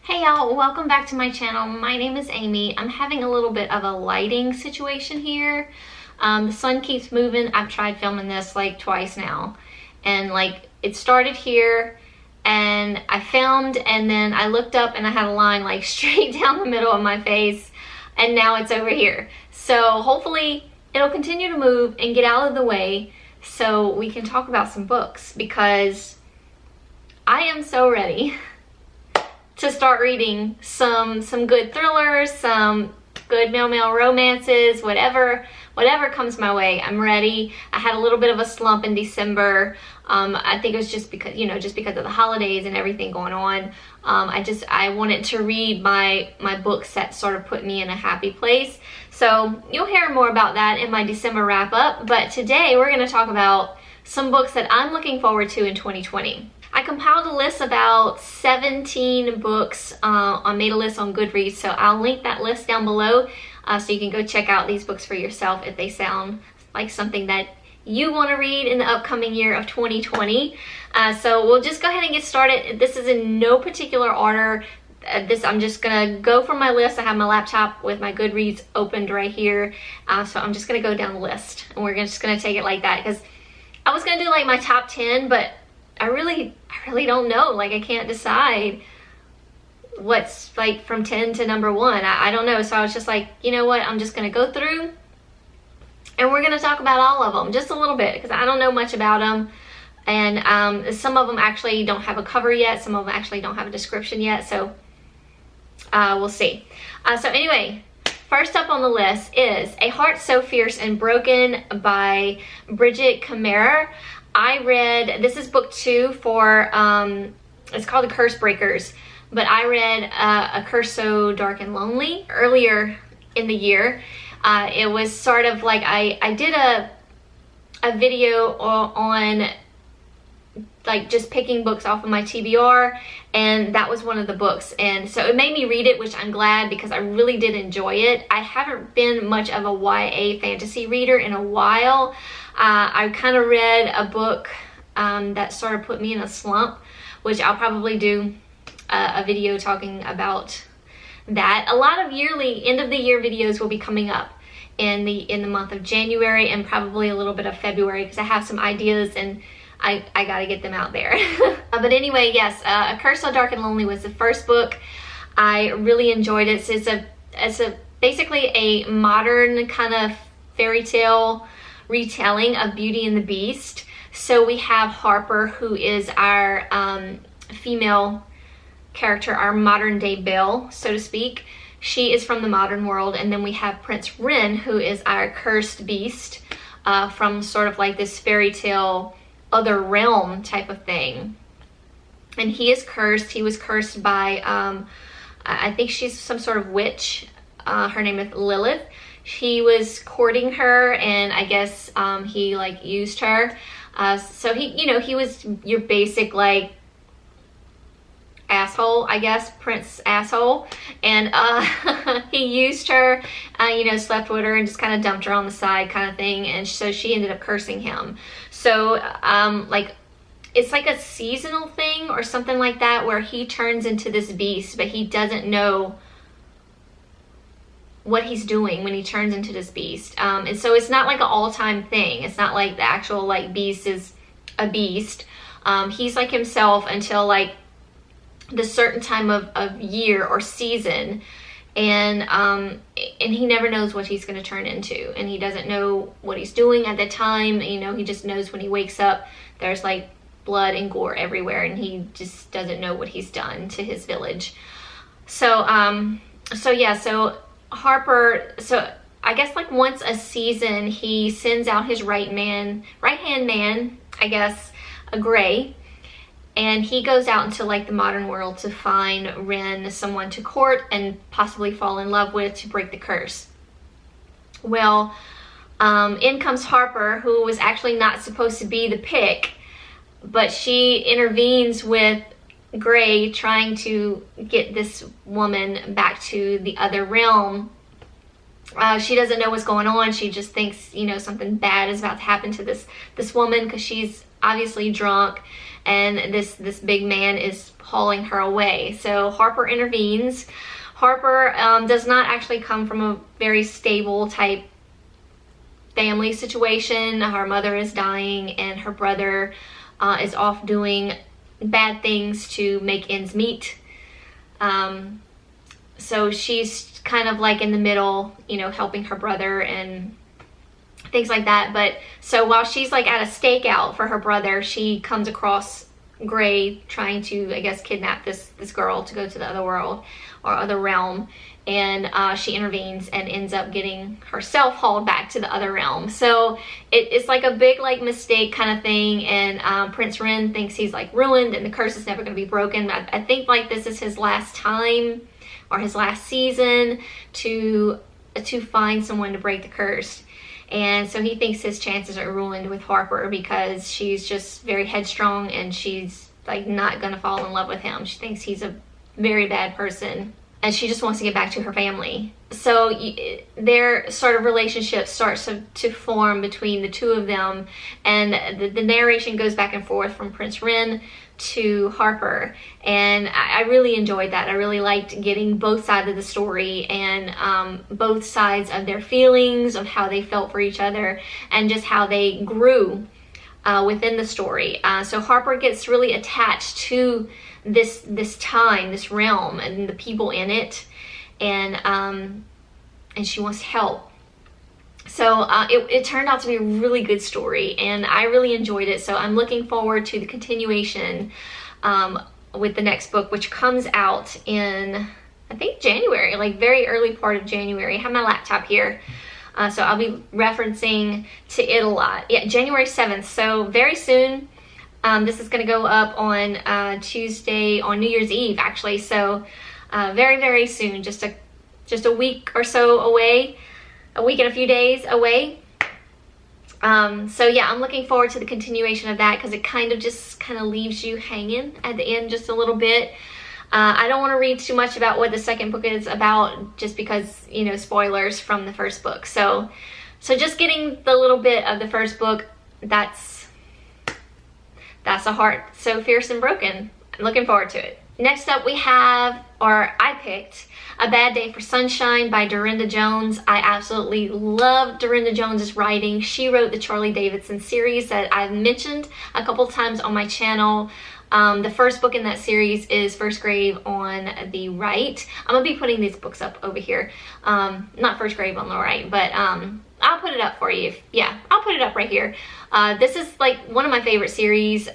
Hey y'all, welcome back to my channel. My name is Amy. I'm having a little bit of a lighting situation here. The sun keeps moving. I've tried filming this like twice now. And like it started here and I filmed and then I looked up and I had a line like straight down the middle of my face and now it's over here. So hopefully it'll continue to move and get out of the way so we can talk about some books because I am so ready to start reading some good thrillers, some good male romances, whatever comes my way. I'm ready. I had a little bit of a slump in December. I think it was just because, just because of the holidays and everything going on. I wanted to read my books that sort of put me in a happy place. So you'll hear more about that in my December wrap up. But today we're going to talk about some books that I'm looking forward to in 2020. I compiled a list of about 17 books. I made a list on Goodreads, so I'll link that list down below so you can go check out these books for yourself if they sound like something that you want to read in the upcoming year of 2020. So we'll just go ahead and get started. This is in no particular order. I'm just gonna go from my list. I have my laptop with my Goodreads opened right here, so I'm just gonna go down the list and we're just gonna take it like that because I was gonna do like my top 10, but I really don't know. Like I can't decide what's like from 10 to number 1. I don't know. So I was just like, you know what? I'm just going to go through and we're going to talk about all of them just a little bit because I don't know much about them. And some of them actually don't have a cover yet. Some of them actually don't have a description yet. So we'll see. So anyway, first up on the list is A Heart So Fierce and Broken by Bridget Kammerer. I read, this is book 2 for, it's called The Curse Breakers, but I read A Curse So Dark and Lonely earlier in the year. It was sort of like, I did a video on like just picking books off of my TBR, and that was one of the books, and so it made me read it, which I'm glad because I really did enjoy it. I haven't been much of a YA fantasy reader in a while. I kind of read a book that sort of put me in a slump, which I'll probably do a video talking about that. A lot of yearly end of the year videos will be coming up in the month of January and probably a little bit of February because I have some ideas and I gotta get them out there. But anyway, yes, A Curse So Dark and Lonely was the first book. I really enjoyed it. It's basically a modern kind of fairy tale retelling of Beauty and the Beast. So we have Harper, who is our female character, our modern day Belle, so to speak. She is from the modern world, and then we have Prince Ren, who is our cursed beast from sort of like this fairy tale other realm type of thing. And he is cursed. He was cursed by I think she's some sort of witch. Her name is Lilith. He was courting her, and I guess he like used her. So he was your basic like asshole, I guess, prince asshole, and he used her, slept with her and just kind of dumped her on the side kind of thing, and so she ended up cursing him. So like it's like a seasonal thing or something like that where he turns into this beast, but he doesn't know what he's doing when he turns into this beast. And so it's not like an all-time thing. It's not like the actual like beast is a beast. He's like himself until like the certain time of year or season, and he never knows what he's going to turn into, and he doesn't know what he's doing at the time. He just knows when he wakes up there's like blood and gore everywhere, and he just doesn't know what he's done to his village. So Harper, so I guess like once a season he sends out his right-hand man, I guess, a Gray, and he goes out into like the modern world to find Ren someone to court and possibly fall in love with to break the curse. Well, in comes Harper, who was actually not supposed to be the pick, but she intervenes with Gray trying to get this woman back to the other realm. She doesn't know what's going on. She just thinks, something bad is about to happen to this woman because she's obviously drunk and this big man is hauling her away. So Harper intervenes. Harper does not actually come from a very stable type family situation. Her mother is dying and her brother is off doing bad things to make ends meet. So she's kind of like in the middle, you know, helping her brother and things like that. But so while she's like at a stakeout for her brother, she comes across Gray trying to, I guess, kidnap this girl to go to the other world or other realm. And she intervenes and ends up getting herself hauled back to the other realm. So it's like a big like mistake kind of thing. And Prince Ren thinks he's like ruined and the curse is never going to be broken. I think like this is his last time or his last season to find someone to break the curse. And so he thinks his chances are ruined with Harper because she's just very headstrong and she's like not going to fall in love with him. She thinks he's a very bad person and she just wants to get back to her family. So their sort of relationship starts to form between the two of them, and the narration goes back and forth from Prince Ren to Harper, and I really enjoyed that. I really liked getting both sides of the story and both sides of their feelings, of how they felt for each other, and just how they grew within the story. So Harper gets really attached to this time, this realm, and the people in it, and she wants help. So it turned out to be a really good story, and I really enjoyed it. So I'm looking forward to the continuation with the next book, which comes out in, I think, January, like very early part of January. I have my laptop here, so I'll be referencing to it a lot. Yeah, January 7th, so very soon. This is going to go up on Tuesday, on New Year's Eve, actually. So very, very soon, just a week or so away. A week and a few days away. So yeah, I'm looking forward to the continuation of that because it kind of leaves you hanging at the end just a little bit. I don't want to read too much about what the second book is about just because, you know, spoilers from the first book. So just getting the little bit of the first book, that's a heart so fierce and broken. I'm looking forward to it. Next up we have, or I picked, A Bad Day for Sunshine by Dorinda Jones. I absolutely love Dorinda Jones's writing. She wrote the Charlie Davidson series that I've mentioned a couple times on my channel. The first book in that series is First Grave on the right. I'm gonna be putting these books up over here. Not First Grave on the right, but I'll put it up for you. I'll put it up right here. This is like one of my favorite series.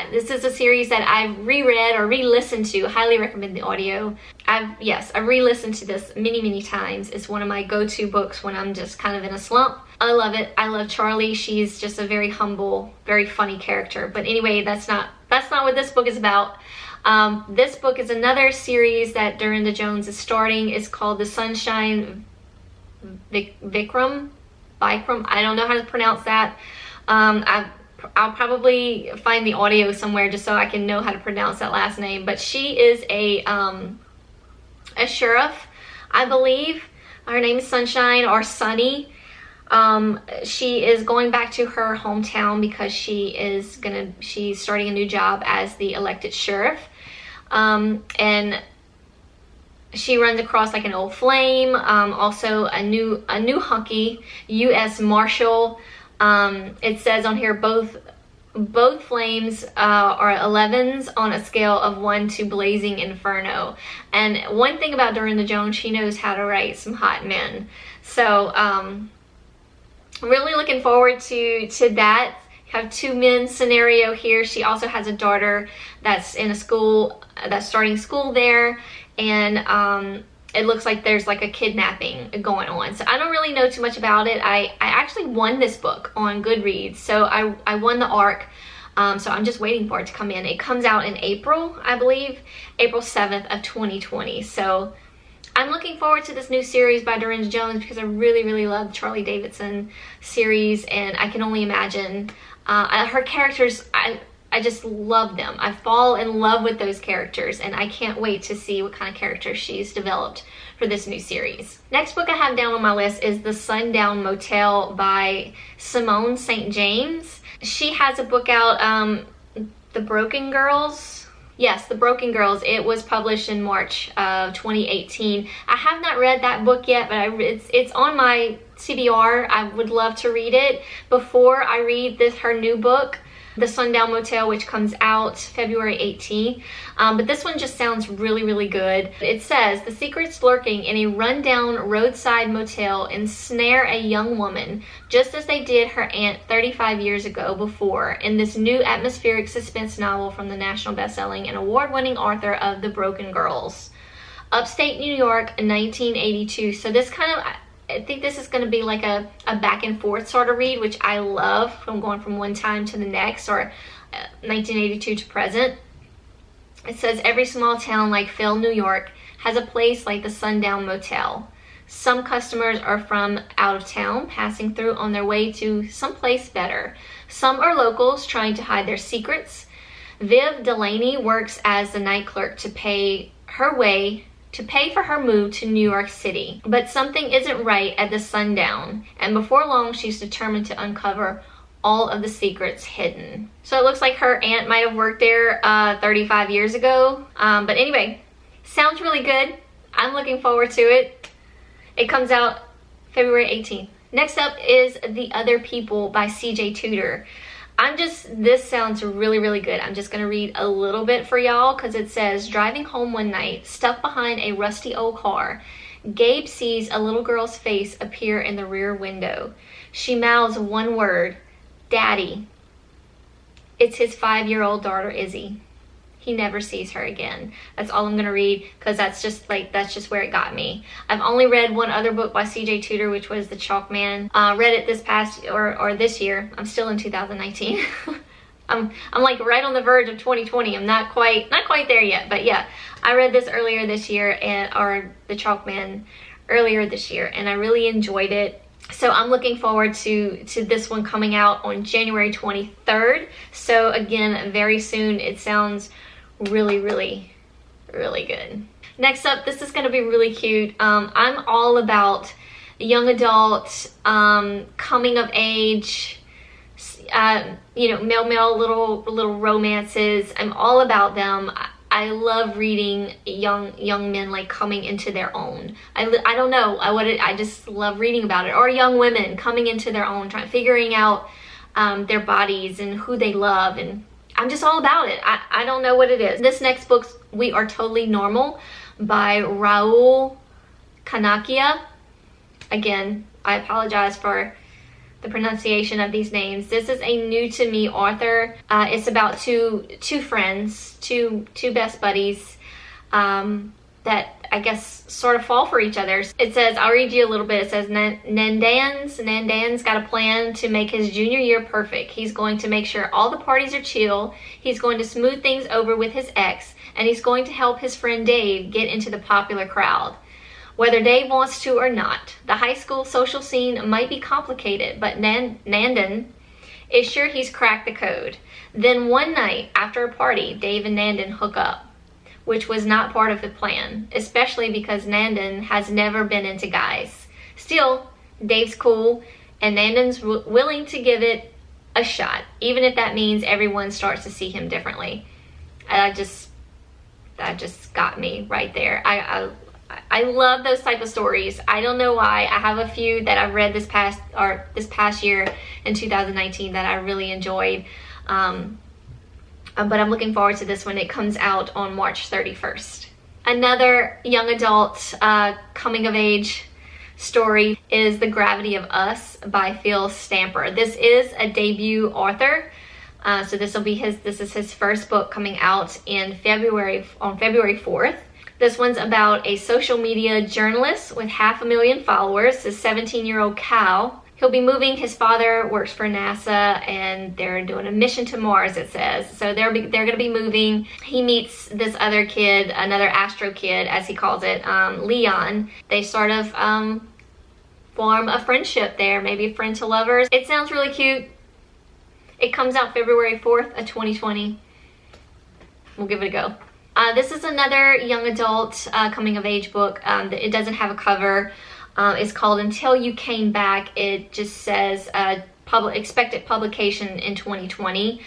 This is a series that I've reread or re-listened to. Highly recommend the audio. I've re-listened to this many times. It's one of my go-to books when I'm just kind of in a slump. I love it. I love Charlie. She's just a very humble, very funny character. But anyway, that's not what this book is about. This book is another series that Dorinda Jones is starting. It's called The Sunshine Vikram. I don't know how to pronounce that. I'll probably find the audio somewhere just so I can know how to pronounce that last name. But she is a sheriff, I believe. Her name is Sunshine or Sunny. She is going back to her hometown because she's starting a new job as the elected sheriff. And she runs across like an old flame, also a new hunky U.S. Marshal. It says on here both flames are 11s on a scale of 1 to blazing inferno. And one thing about Dorinda Jones, she knows how to write some hot men. So really looking forward to that. Have two men scenario here. She also has a daughter that's in a school that's starting school there, and it looks like there's like a kidnapping going on. So I don't really know too much about it. I actually won this book on Goodreads, so I won the ARC. So I'm just waiting for it to come in. It comes out in April, I believe, April 7th of 2020. So I'm looking forward to this new series by Dorinda Jones because I really love the Charlie Davidson series, and I can only imagine her characters. I just love them. I fall in love with those characters, and I can't wait to see what kind of characters she's developed for this new series. Next book I have down on my list is The Sundown Motel by Simone St. James. She has a book out The Broken Girls. Yes, The Broken Girls. It was published in March of 2018. I have not read that book yet, but it's on my CBR. I would love to read it before I read her new book, The Sundown Motel, which comes out February 18th. But this one just sounds really, really good. It says, the secrets lurking in a rundown roadside motel ensnare a young woman, just as they did her aunt 35 years ago before, in this new atmospheric suspense novel from the national best-selling and award-winning author of The Broken Girls. Upstate New York, 1982. So this kind of, I think this is going to be like a back and forth sort of read, which I love. I'm going from one time to the next, or 1982 to present. It says, every small town like Phil, New York, has a place like the Sundown Motel. Some customers are from out of town, passing through on their way to someplace better. Some are locals trying to hide their secrets. Viv Delaney works as the night clerk to pay for her move to New York City. But something isn't right at the Sundown, and before long she's determined to uncover all of the secrets hidden. So it looks like her aunt might have worked there 35 years ago. But anyway, sounds really good. I'm looking forward to it. It comes out February 18th. Next up is The Other People by CJ Tudor. This sounds really, really good. I'm just going to read a little bit for y'all, because it says, driving home one night, stuck behind a rusty old car, Gabe sees a little girl's face appear in the rear window. She mouths one word, Daddy. It's his 5-year-old daughter, Izzy. He never sees her again. That's all I'm going to read, because that's just where it got me. I've only read one other book by CJ Tudor, which was The Chalk Man. Read it this past, or this year. I'm still in 2019. I'm like right on the verge of 2020. I'm not quite there yet, but yeah. I read this earlier this year, or The Chalk Man earlier this year, and I really enjoyed it. So I'm looking forward to this one coming out on January 23rd. So again, very soon. It sounds really, really, really good. Next up, this is going to be really cute. I'm all about young adult, coming of age, male little romances. I'm all about them. I love reading young men like coming into their own. I don't know, I just love reading about it. Or young women coming into their own, figuring out their bodies and who they love, and I'm just all about it. I don't know what it is. This next book, We Are Totally Normal by Raul Kanakia. Again, I apologize for the pronunciation of these names. This is a new to me author. It's about two friends, two best buddies that I guess sort of fall for each other. It says, I'll read you a little bit. It says, Nandan's got a plan to make his junior year perfect. He's going to make sure all the parties are chill. He's going to smooth things over with his ex, and he's going to help his friend Dave get into the popular crowd. Whether Dave wants to or not, the high school social scene might be complicated, but Nandan is sure he's cracked the code. Then one night after a party, Dave and Nandan hook up, which was not part of the plan, especially because Nandan has never been into guys. Still, Dave's cool, and Nandan's willing to give it a shot, even if that means everyone starts to see him differently. That just got me right there. I love those type of stories. I don't know why. I have a few that I've read this past year in 2019 that I really enjoyed. But I'm looking forward to this one. It comes out on March 31st. Another young adult coming of age story is The Gravity of Us by Phil Stamper. This is a debut author. So this is his first book coming out on February 4th. This one's about a social media journalist with 500,000 followers, this 17-year-old Cal. He'll be moving. His father works for NASA, and they're doing a mission to Mars, it says. So they're going to be moving. He meets this other kid, another astro kid, as he calls it, Leon. They sort of form a friendship there, maybe a friend to lovers. It sounds really cute. It comes out February 4th of 2020. We'll give it a go. This is another young adult coming of age book. It doesn't have a cover. It's called Until You Came Back. It just says expected publication in 2020.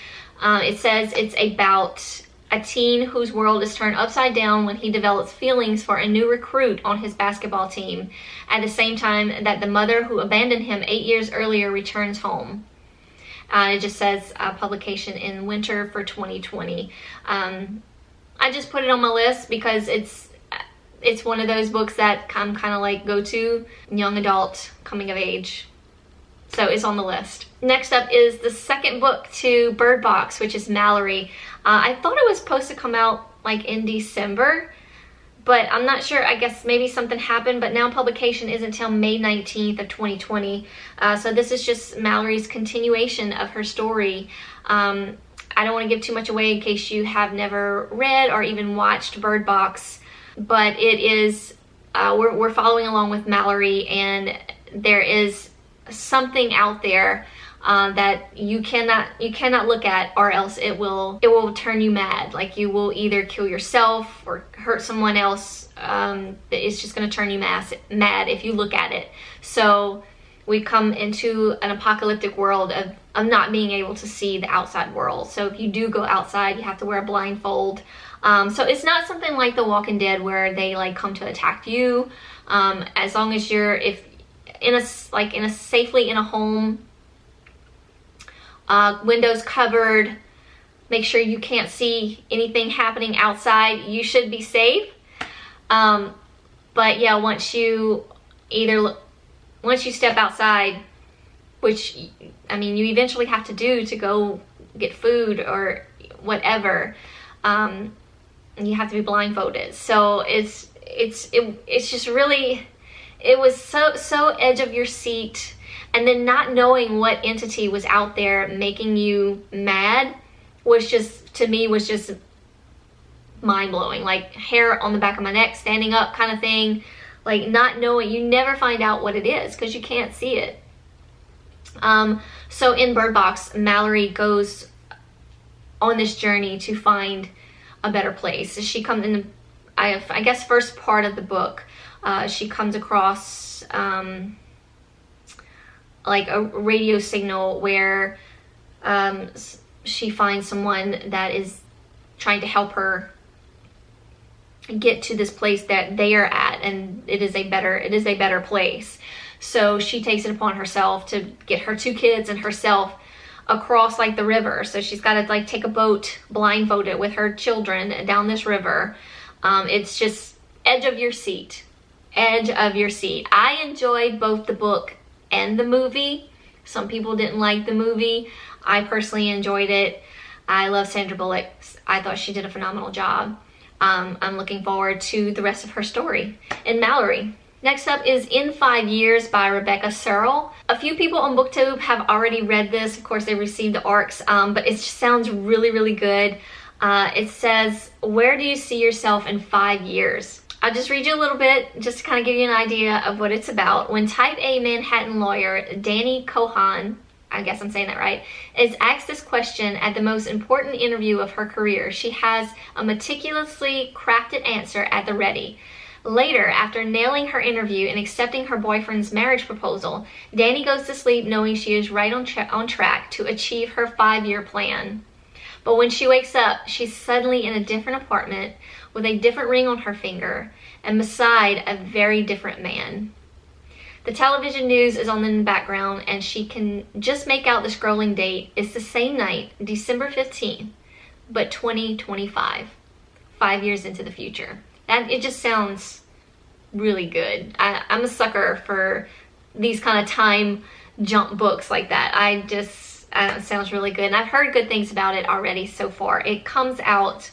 It says it's about a teen whose world is turned upside down when he develops feelings for a new recruit on his basketball team, at the same time that the mother who abandoned him 8 years earlier returns home. It just says publication in winter for 2020. I just put it on my list because it's one of those books that I'm kind of like go-to young adult coming of age. So it's on the list. Next up is the second book to Bird Box, which is Mallory. I thought it was supposed to come out like in December, but I'm not sure. I guess maybe something happened, but now publication isn't until May 19th of 2020. So this is just Mallory's continuation of her story. I don't want to give too much away in case you have never read or even watched Bird Box, but it is, we're following along with Mallory, and there is something out there that you cannot look at, or else it will turn you mad. Like, you will either kill yourself or hurt someone else. It's just going to turn you mad if you look at it. So we come into an apocalyptic world of not being able to see the outside world. So if you do go outside, you have to wear a blindfold. So it's not something like The Walking Dead where they like come to attack you. As long as you're safely in a home, windows covered, make sure you can't see anything happening outside, you should be safe. But yeah, once you step outside, which, I mean, you eventually have to do to go get food or whatever, you have to be blindfolded. So it's just really, it was so edge of your seat. And then not knowing what entity was out there making you mad was just, to me, was just mind-blowing. Like, hair on the back of my neck, standing up kind of thing. Like, not knowing, you never find out what it is because you can't see it. So in Bird Box, Mallory goes on this journey to find a better place. She comes in, I guess, first part of the book, she comes across like a radio signal where she finds someone that is trying to help her get to this place that they are at, and it is a better place. So she takes it upon herself to get her 2 kids and herself across like the river. So she's got to like take a boat blindfolded with her children down this river. It's just edge of your seat. I enjoyed both the book and the movie. Some people didn't like the movie. I personally enjoyed it. I love Sandra Bullock. I thought she did a phenomenal job. I'm looking forward to the rest of her story in Mallory. Next up is In 5 Years by Rebecca Searle. A few people on BookTube have already read this. Of course, they received the ARCs, but it just sounds really, really good. It says, where do you see yourself in 5 years? I'll just read you a little bit just to kind of give you an idea of what it's about. When type A Manhattan lawyer Danny Cohan, I guess I'm saying that right, is asked this question at the most important interview of her career, she has a meticulously crafted answer at the ready. Later, after nailing her interview and accepting her boyfriend's marriage proposal, Danny goes to sleep knowing she is right on track to achieve her 5-year plan. But when she wakes up, she's suddenly in a different apartment with a different ring on her finger and beside a very different man. The television news is on in the background, and she can just make out the scrolling date. It's the same night, December 15th, but 2025, 5 years into the future. And it just sounds really good. I'm a sucker for these kind of time jump books like that. It sounds really good, and I've heard good things about it already so far. It comes out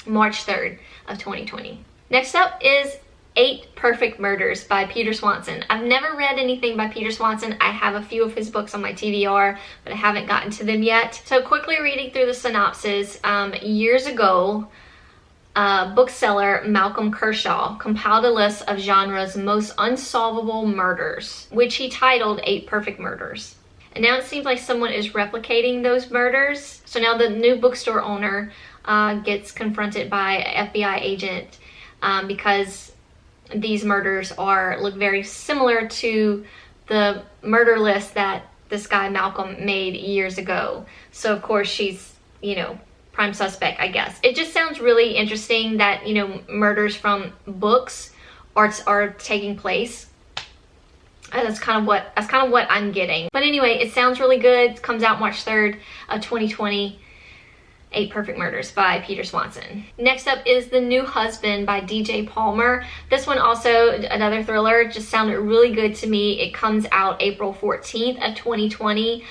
March 3rd of 2020. Next up is 8 Perfect Murders by Peter Swanson. I've never read anything by Peter Swanson. I have a few of his books on my TBR, but I haven't gotten to them yet. So quickly reading through the synopsis, years ago, bookseller Malcolm Kershaw compiled a list of genre's most unsolvable murders, which he titled 8 Perfect Murders. And now it seems like someone is replicating those murders. So now the new bookstore owner gets confronted by an FBI agent because these murders look very similar to the murder list that this guy Malcolm made years ago. So of course she's, you know, prime suspect, I guess. It just sounds really interesting that, you know, murders from books are taking place. And that's kind of what I'm getting. But anyway, it sounds really good. It comes out March 3rd of 2020. 8 Perfect Murders by Peter Swanson. Next up is The New Husband by DJ Palmer. This one also, another thriller, just sounded really good to me. It comes out April 14th of 2020.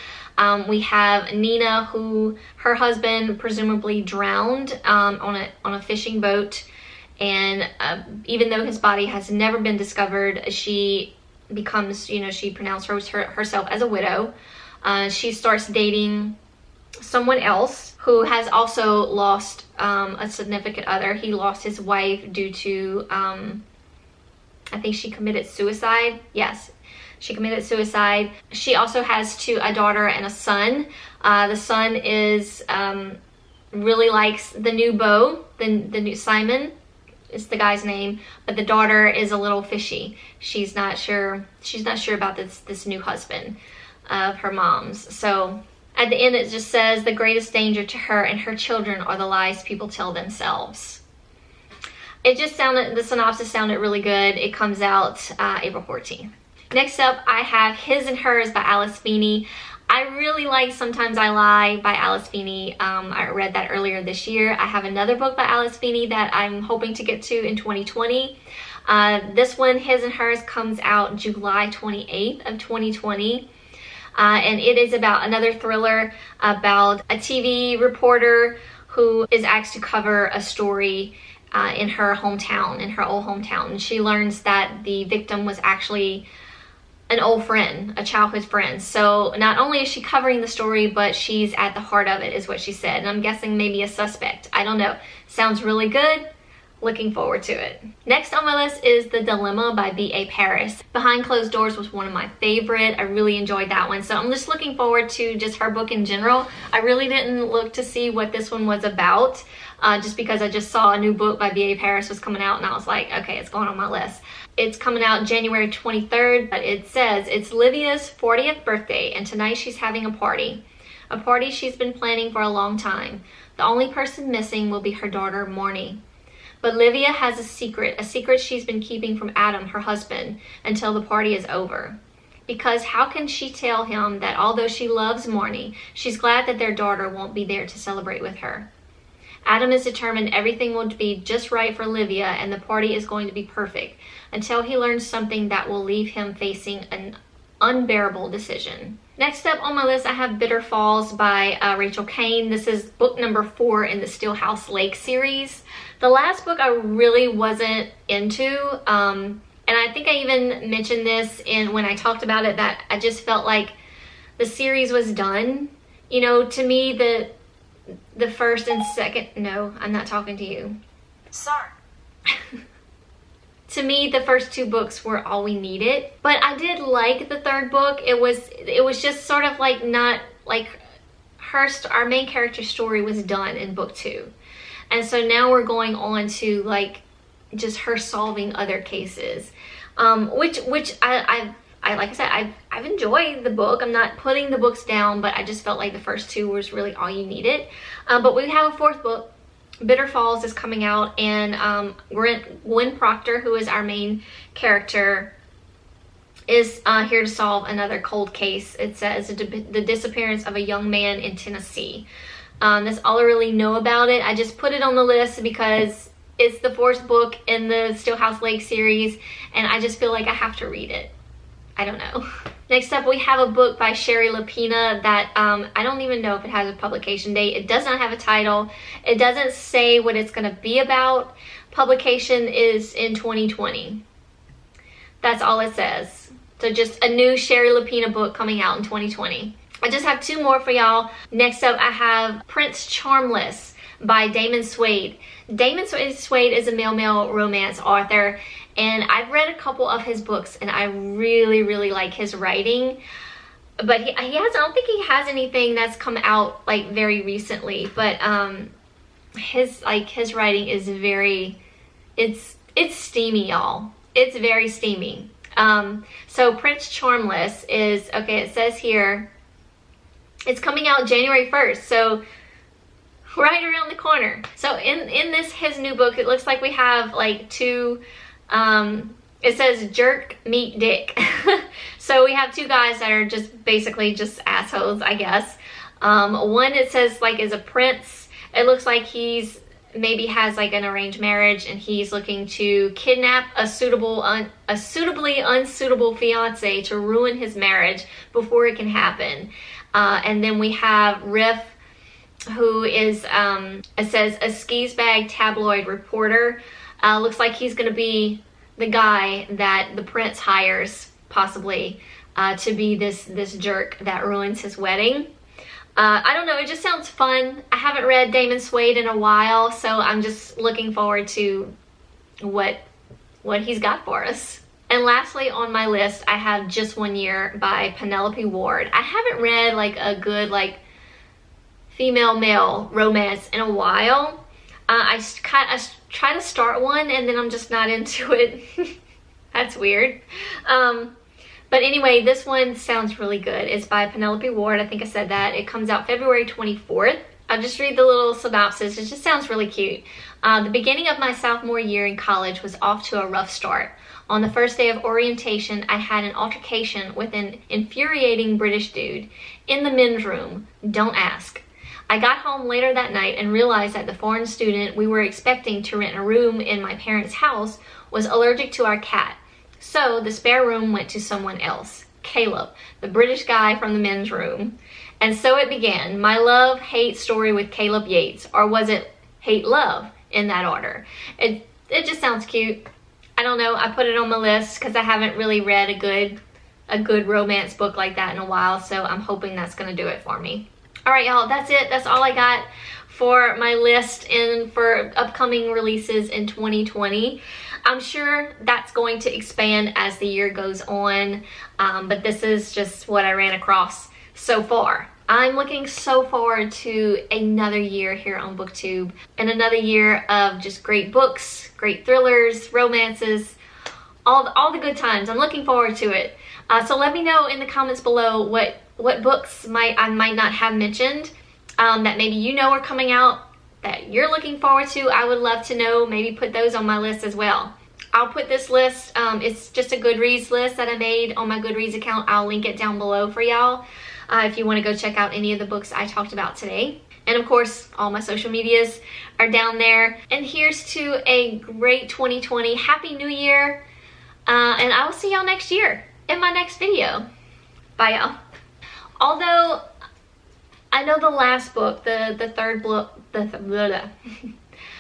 We have Nina, who her husband presumably drowned on a fishing boat, and even though his body has never been discovered, she becomes, you know, she pronounced herself as a widow. She starts dating someone else who has also lost a significant other. He lost his wife due to, I think she committed suicide. Yes, she committed suicide. She also has a daughter and a son. The son is really likes the new beau, the new Simon is the guy's name, but the daughter is a little fishy. She's not sure about this new husband of her mom's. So at the end, it just says, the greatest danger to her and her children are the lies people tell themselves. It just sounded, the synopsis sounded really good. It comes out April 14th. Next up, I have His and Hers by Alice Feeney. I really like Sometimes I Lie by Alice Feeney. I read that earlier this year. I have another book by Alice Feeney that I'm hoping to get to in 2020. This one, His and Hers, comes out July 28th of 2020. And it is about another thriller about a TV reporter who is asked to cover a story in her hometown, in her old hometown. And she learns that the victim was actually an old friend, a childhood friend. So not only is she covering the story, but she's at the heart of it, is what she said. And I'm guessing maybe a suspect. I don't know. Sounds really good. Looking forward to it. Next on my list is The Dilemma by B.A. Paris. Behind Closed Doors was one of my favorite. I really enjoyed that one. So I'm just looking forward to just her book in general. I really didn't look to see what this one was about, just because I just saw a new book by B.A. Paris was coming out and I was like, okay, it's going on my list. It's coming out January 23rd, but it says it's Livia's 40th birthday and tonight she's having a party. A party she's been planning for a long time. The only person missing will be her daughter, Morny. But Livia has a secret she's been keeping from Adam, her husband, until the party is over. Because how can she tell him that although she loves Morny, she's glad that their daughter won't be there to celebrate with her? Adam is determined everything will be just right for Livia and the party is going to be perfect until he learns something that will leave him facing an unbearable decision. Next up on my list, I have Bitter Falls by Rachel CAINE. This is book number 4 in the Stillhouse Lake series. The last book I really wasn't into, and I think I even mentioned this when I talked about it, that I just felt like the series was done. You know, to me, the first and second, no, I'm not talking to you. Sorry. To me, the first 2 books were all we needed, but I did like the third book. It was just sort of like not like our main character's story was done in book 2. And so now we're going on to like just her solving other cases, which I like I said, I've enjoyed the book. I'm not putting the books down, but I just felt like the first 2 was really all you needed. But we have a 4th book. Bitter Falls is coming out, and Gwen Proctor, who is our main character, is here to solve another cold case. It says the disappearance of a young man in Tennessee. That's all I really know about it. I just put it on the list because it's the 4th book in the Stillhouse Lake series, and I just feel like I have to read it. I don't know. Next up, we have a book by Sherry Lapina that I don't even know if it has a publication date. It does not have a title. It doesn't say what it's going to be about. Publication is in 2020. That's all it says. So just a new Sherry Lapina book coming out in 2020. I just have 2 more for y'all. Next up, I have Prince Charmless by Damon Suede. Damon Suede is a male romance author, and I've read a couple of his books, and I really like his writing. But I don't think he has anything that's come out like very recently. But his writing is it's steamy, y'all. It's very steamy. So Prince Charmless is, okay, it says here, it's coming out January 1st, so right around the corner. So in this, his new book, it looks like we have like two, it says jerk, meet, dick. So we have two guys that are just basically just assholes, I guess. One, it says like is a prince. It looks like he's maybe has like an arranged marriage and he's looking to kidnap a suitably unsuitable fiance to ruin his marriage before it can happen. And then we have Riff, who is, it says a skis bag tabloid reporter. Looks like he's going to be the guy that the prince hires, possibly, to be this jerk that ruins his wedding. I don't know, it just sounds fun. I haven't read Damon Suede in a while, so I'm just looking forward to what he's got for us. And lastly on my list, I have Just One Year by Penelope Ward. I haven't read like a good like female-male romance in a while. I try to start one and then I'm just not into it. That's weird. But anyway, this one sounds really good. It's by Penelope Ward. I think I said that. It comes out February 24th. I'll just read the little synopsis. It just sounds really cute. The beginning of my sophomore year in college was off to a rough start. On the first day of orientation, I had an altercation with an infuriating British dude in the men's room. Don't ask. I got home later that night and realized that the foreign student we were expecting to rent a room in my parents' house was allergic to our cat. So the spare room went to someone else, Caleb, the British guy from the men's room. And so it began, my love-hate story with Caleb Yates, or was it hate-love in that order? It just sounds cute. I don't know, I put it on my list because I haven't really read a good romance book like that in a while, so I'm hoping that's going to do it for me. Alright y'all, that's it. That's all I got for my list and for upcoming releases in 2020. I'm sure that's going to expand as the year goes on, but this is just what I ran across so far. I'm looking so forward to another year here on BookTube and another year of just great books, great thrillers, romances, all the good times. I'm looking forward to it. So let me know in the comments below what books I might not have mentioned that maybe you know are coming out that you're looking forward to. I would love to know. Maybe put those on my list as well. I'll put this list, it's just a Goodreads list that I made on my Goodreads account. I'll link it down below for y'all if you want to go check out any of the books I talked about today. And of course, all my social medias are down there. And here's to a great 2020. Happy New Year. And I will see y'all next year in my next video. Bye y'all. Although I know the last book, the third book,